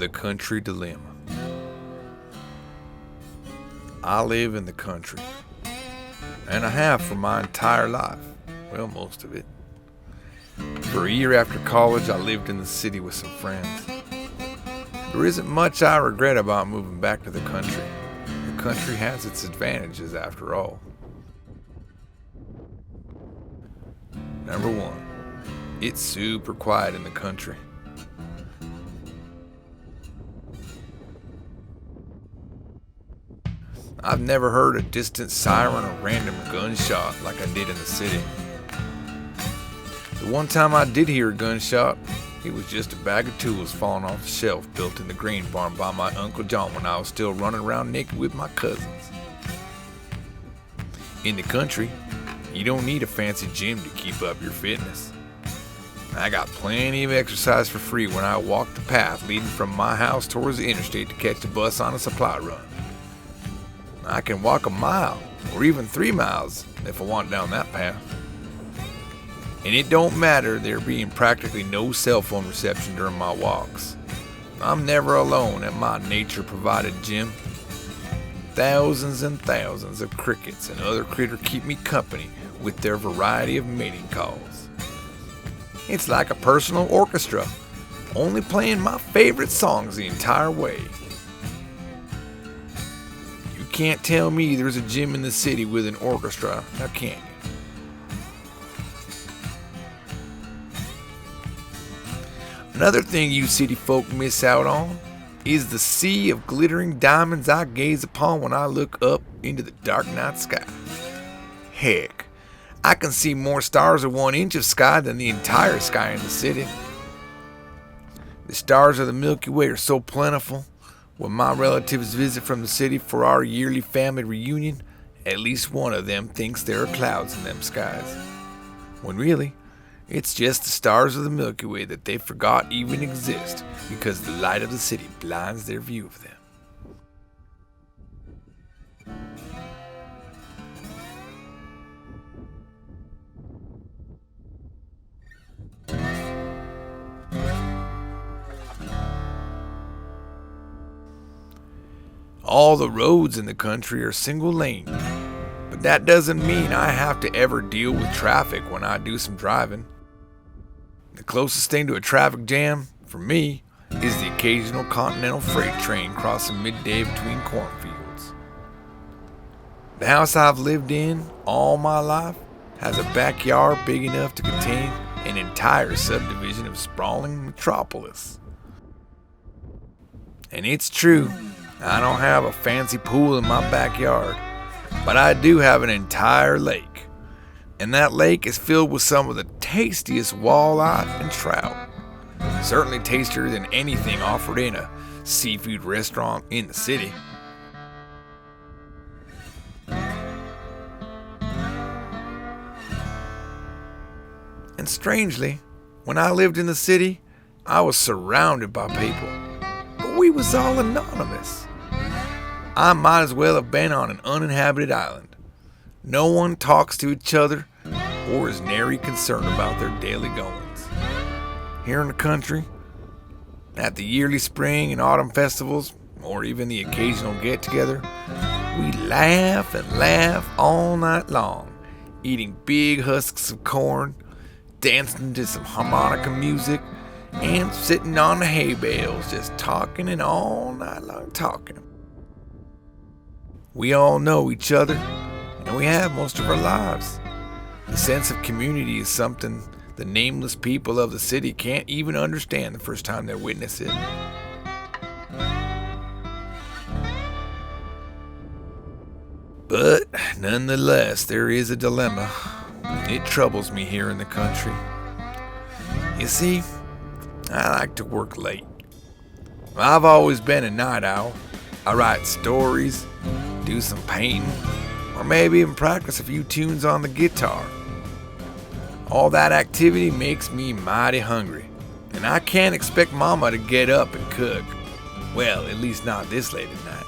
The Country Dilemma. I live in the country, and I have for my entire life. Well, most of it. For a year after college, I lived in the city with some friends. There isn't much I regret about moving back to the country. The country has its advantages after all. Number one, it's super quiet in the country. I've never heard a distant siren or random gunshot like I did in the city. The one time I did hear a gunshot, it was just a bag of tools falling off the shelf built in the grain barn by my Uncle John when I was still running around naked with my cousins. In the country, you don't need a fancy gym to keep up your fitness. I got plenty of exercise for free when I walk the path leading from my house towards the interstate to catch the bus on a supply run. I can walk a mile or even 3 miles if I want down that path. And it don't matter there being practically no cell phone reception during my walks. I'm never alone at my nature-provided gym. Thousands and thousands of crickets and other critters keep me company with their variety of mating calls. It's like a personal orchestra, only playing my favorite songs the entire way. You can't tell me there's a gym in the city with an orchestra, now can you? Another thing you city folk miss out on is the sea of glittering diamonds I gaze upon when I look up into the dark night sky. Heck, I can see more stars of 1 inch of sky than the entire sky in the city. The stars of the Milky Way are so plentiful. When my relatives visit from the city for our yearly family reunion, at least one of them thinks there are clouds in them skies. When really, it's just the stars of the Milky Way that they forgot even exist because the light of the city blinds their view of them. All the roads in the country are single lane, but that doesn't mean I have to ever deal with traffic when I do some driving. The closest thing to a traffic jam, for me, is the occasional continental freight train crossing midday between cornfields. The house I've lived in all my life has a backyard big enough to contain an entire subdivision of sprawling metropolis. And it's true, I don't have a fancy pool in my backyard, but I do have an entire lake. And that lake is filled with some of the tastiest walleye and trout. Certainly tastier than anything offered in a seafood restaurant in the city. And strangely, when I lived in the city, I was surrounded by people. But we was all anonymous. I might as well have been on an uninhabited island. No one talks to each other or is nary concerned about their daily goings. Here in the country, at the yearly spring and autumn festivals, or even the occasional get-together, we laugh and laugh all night long, eating big husks of corn, dancing to some harmonica music, and sitting on the hay bales just talking and all night long talking. We all know each other, and we have most of our lives. The sense of community is something the nameless people of the city can't even understand the first time they witness it. But nonetheless, there is a dilemma. It troubles me here in the country. You see, I like to work late. I've always been a night owl. I write stories, do some painting, or maybe even practice a few tunes on the guitar. All that activity makes me mighty hungry, and I can't expect Mama to get up and cook. Well, at least not this late at night.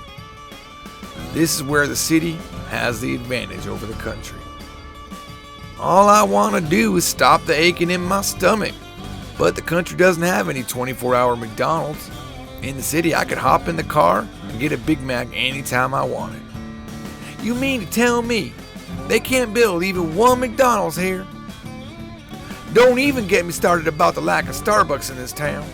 This is where the city has the advantage over the country. All I want to do is stop the aching in my stomach, but the country doesn't have any 24-hour McDonald's, In the city, I could hop in the car and get a Big Mac anytime I wanted. You mean to tell me they can't build even one McDonald's here? Don't even get me started about the lack of Starbucks in this town.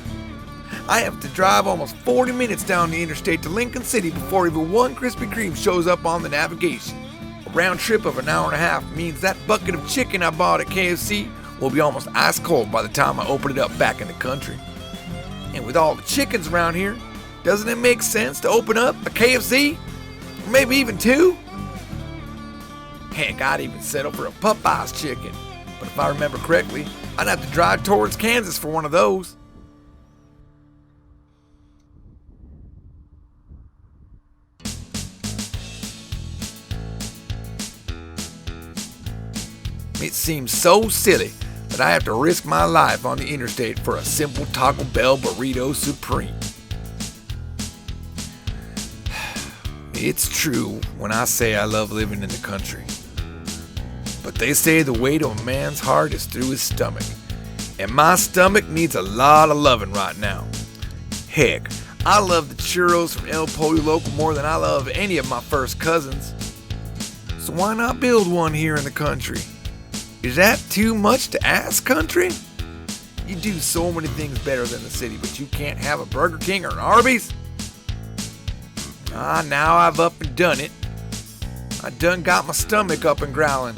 I have to drive almost 40 minutes down the interstate to Lincoln City before even one Krispy Kreme shows up on the navigation. A round trip of an hour and a half means that bucket of chicken I bought at KFC will be almost ice cold by the time I open it up back in the country. And with all the chickens around here, doesn't it make sense to open up a KFC? Or maybe even two? Heck, I'd even settle for a Popeye's chicken. But if I remember correctly, I'd have to drive towards Kansas for one of those. It seems so silly that I have to risk my life on the interstate for a simple Taco Bell burrito supreme. It's true when I say I love living in the country. But they say the way to a man's heart is through his stomach. And my stomach needs a lot of loving right now. Heck, I love the churros from El Pollo Loco more than I love any of my first cousins. So why not build one here in the country? Is that too much to ask, country? You do so many things better than the city, but you can't have a Burger King or an Arby's? Now I've up and done it. I done got my stomach up and growling.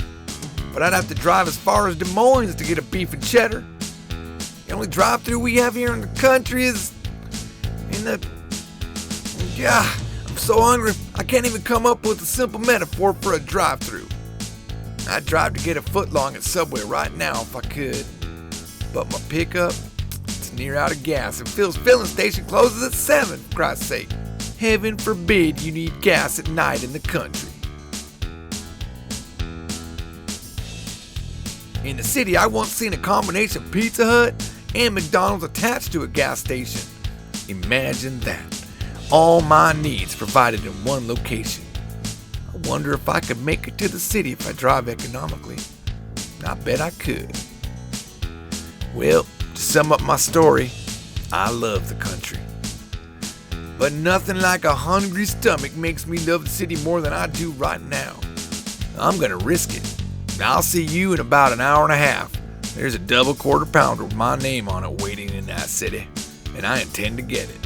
But I'd have to drive as far as Des Moines to get a beef and cheddar. The only drive-thru we have here in the country is in the... Yeah, I'm so hungry, I can't even come up with a simple metaphor for a drive-thru. I'd drive to get a footlong at Subway right now if I could. But my pickup, it's near out of gas, and Phil's filling station closes at 7, for Christ's sake. Heaven forbid you need gas at night in the country. In the city, I once seen a combination Pizza Hut and McDonald's attached to a gas station. Imagine that. All my needs provided in one location. I wonder if I could make it to the city if I drive economically. I bet I could. Well, to sum up my story, I love the country. But nothing like a hungry stomach makes me love the city more than I do right now. I'm gonna risk it. I'll see you in about an hour and a half. There's a double quarter pounder with my name on it waiting in that city, and I intend to get it.